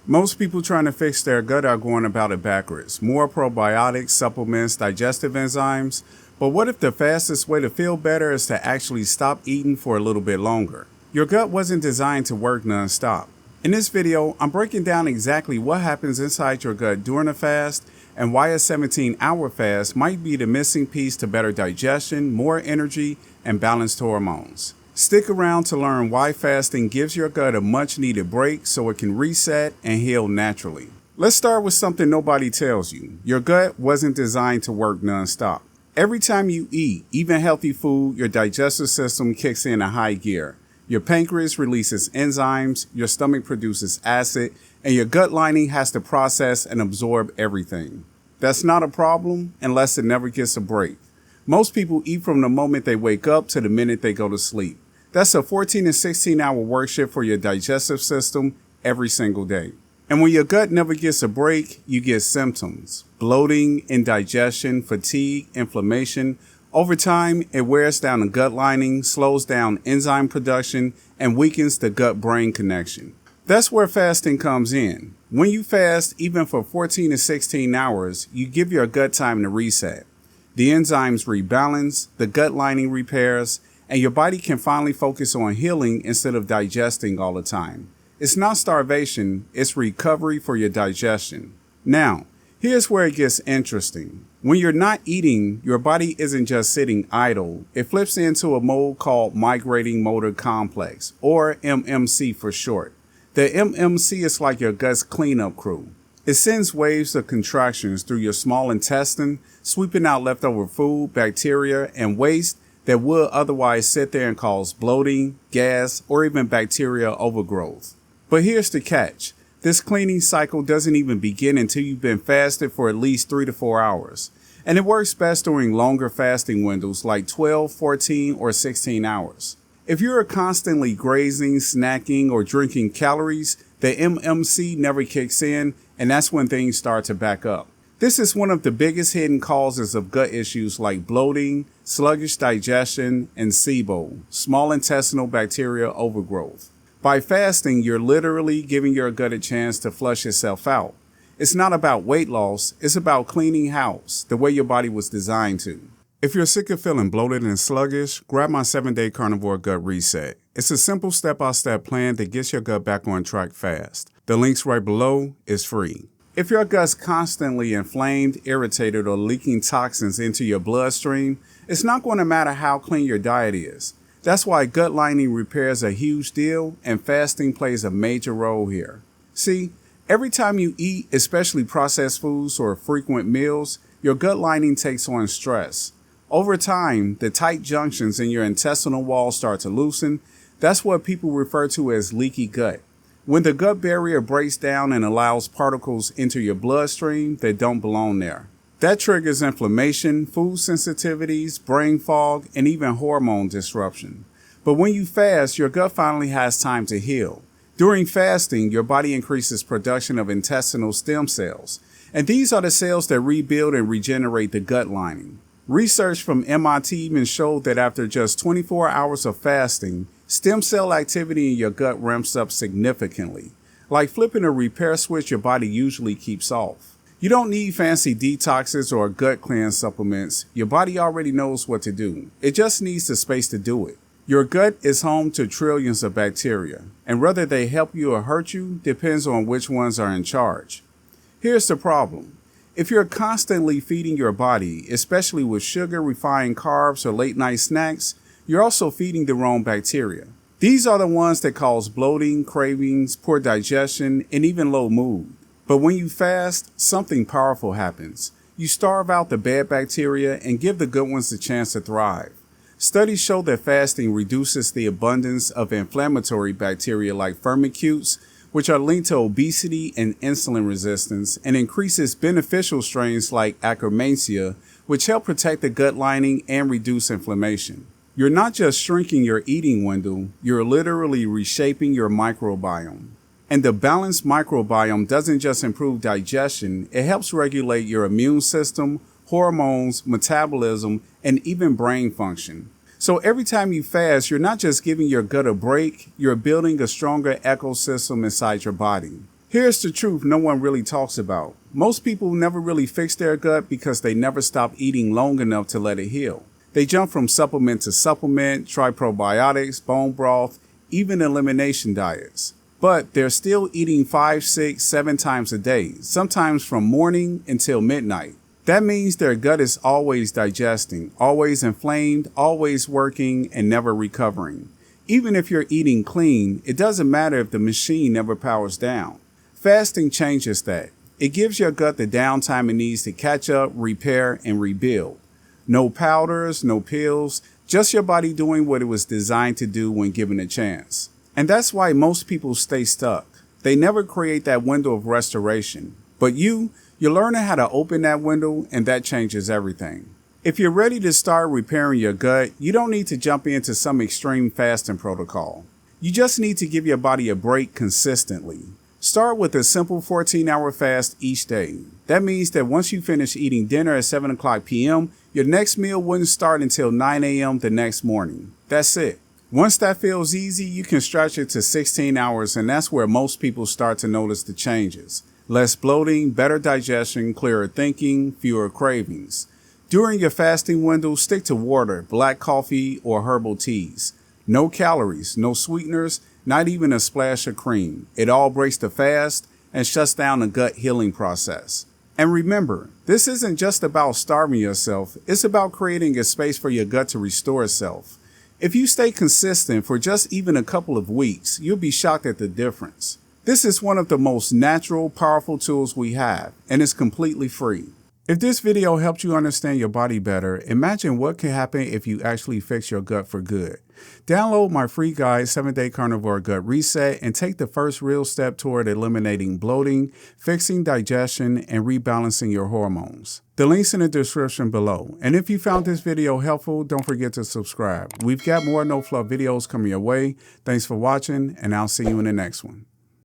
Most people trying to fix their gut are going about it backwards. More probiotics, supplements, digestive enzymes. But what if the fastest way to feel better is to actually stop eating for a little bit longer? Your gut wasn't designed to work non-stop. In this video, I'm breaking down exactly what happens inside your gut during a fast and why a 17-hour fast might be the missing piece to better digestion, more energy, and balanced hormones. Stick around to learn why fasting gives your gut a much needed break so it can reset and heal naturally. Let's start with something nobody tells you. Your gut wasn't designed to work non-stop. Every time you eat, even healthy food, your digestive system kicks in a high gear. Your pancreas releases enzymes, your stomach produces acid, and your gut lining has to process and absorb everything. That's not a problem unless it never gets a break. Most people eat from the moment they wake up to the minute they go to sleep. That's a 14 to 16 hour work shift for your digestive system every single day. And when your gut never gets a break, you get symptoms: bloating, indigestion, fatigue, inflammation. Over time, it wears down the gut lining, slows down enzyme production, and weakens the gut-brain connection. That's where fasting comes in. When you fast, even for 14 to 16 hours, you give your gut time to reset. The enzymes rebalance, the gut lining repairs, and your body can finally focus on healing instead of digesting all the time. It's not starvation, it's recovery for your digestion. Now, here's where it gets interesting. When you're not eating, your body isn't just sitting idle. It flips into a mode called migrating motor complex, or MMC for short. The MMC is like your gut's cleanup crew. It sends waves of contractions through your small intestine, sweeping out leftover food, bacteria, and waste that would otherwise sit there and cause bloating, gas, or even bacterial overgrowth. But here's the catch. This cleaning cycle doesn't even begin until you've been fasted for at least 3 to 4 hours. And it works best during longer fasting windows like 12, 14, or 16 hours. If you're constantly grazing, snacking, or drinking calories, the MMC never kicks in, and that's when things start to back up. This is one of the biggest hidden causes of gut issues like bloating, sluggish digestion, and SIBO, small intestinal bacterial overgrowth. By fasting, you're literally giving your gut a chance to flush itself out. It's not about weight loss, it's about cleaning house, the way your body was designed to. If you're sick of feeling bloated and sluggish, grab my 7-day carnivore gut reset. It's a simple step-by-step plan that gets your gut back on track fast. The link's right below. It's free. If your gut's constantly inflamed, irritated, or leaking toxins into your bloodstream, it's not going to matter how clean your diet is. That's why gut lining repair is a huge deal, and fasting plays a major role here. See, every time you eat, especially processed foods or frequent meals, your gut lining takes on stress. Over time, the tight junctions in your intestinal wall start to loosen. That's what people refer to as leaky gut. When the gut barrier breaks down and allows particles into your bloodstream that don't belong there. That triggers inflammation, food sensitivities, brain fog, and even hormone disruption. But when you fast, your gut finally has time to heal. During fasting, your body increases production of intestinal stem cells, and these are the cells that rebuild and regenerate the gut lining. Research from MIT even showed that after just 24 hours of fasting, stem cell activity in your gut ramps up significantly. Like flipping a repair switch your body usually keeps off. You don't need fancy detoxes or gut cleanse supplements. Your body already knows what to do. It just needs the space to do it. Your gut is home to trillions of bacteria, and whether they help you or hurt you depends on which ones are in charge. Here's the problem. If you're constantly feeding your body, especially with sugar, refined carbs, or late-night snacks, you're also feeding the wrong bacteria. These are the ones that cause bloating, cravings, poor digestion, and even low mood. But when you fast, something powerful happens. You starve out the bad bacteria and give the good ones a chance to thrive. Studies show that fasting reduces the abundance of inflammatory bacteria like firmicutes, which are linked to obesity and insulin resistance, and increases beneficial strains like Akkermansia, which help protect the gut lining and reduce inflammation. You're not just shrinking your eating window, you're literally reshaping your microbiome. And the balanced microbiome doesn't just improve digestion, it helps regulate your immune system, hormones, metabolism, and even brain function. So every time you fast, you're not just giving your gut a break, you're building a stronger ecosystem inside your body. Here's the truth no one really talks about. Most people never really fix their gut because they never stop eating long enough to let it heal. They jump from supplement to supplement, try probiotics, bone broth, even elimination diets. But they're still eating 5, 6, 7 times a day, sometimes from morning until midnight. That means their gut is always digesting, always inflamed, always working, and never recovering. Even if you're eating clean, it doesn't matter if the machine never powers down. Fasting changes that. It gives your gut the downtime it needs to catch up, repair, and rebuild. No powders, no pills, just your body doing what it was designed to do when given a chance. And that's why most people stay stuck. They never create that window of restoration. But you're learning how to open that window, and that changes everything. If you're ready to start repairing your gut, you don't need to jump into some extreme fasting protocol. You just need to give your body a break consistently. Start with a simple 14-hour fast each day. That means that once you finish eating dinner at 7 o'clock p.m., your next meal wouldn't start until 9 a.m. the next morning. That's it. Once that feels easy, you can stretch it to 16 hours, and that's where most people start to notice the changes. Less bloating, better digestion, clearer thinking, fewer cravings. During your fasting window, stick to water, black coffee, or herbal teas. No calories, no sweeteners, not even a splash of cream. It all breaks the fast and shuts down the gut healing process. And remember, this isn't just about starving yourself, it's about creating a space for your gut to restore itself. If you stay consistent for just even a couple of weeks, you'll be shocked at the difference. This is one of the most natural, powerful tools we have, and it's completely free. If this video helped you understand your body better, imagine what can happen if you actually fix your gut for good. Download my free guide, 7-Day Carnivore Gut Reset, and take the first real step toward eliminating bloating, fixing digestion, and rebalancing your hormones. The link's in the description below. And if you found this video helpful, don't forget to subscribe. We've got more no-fluff videos coming your way. Thanks for watching, and I'll see you in the next one.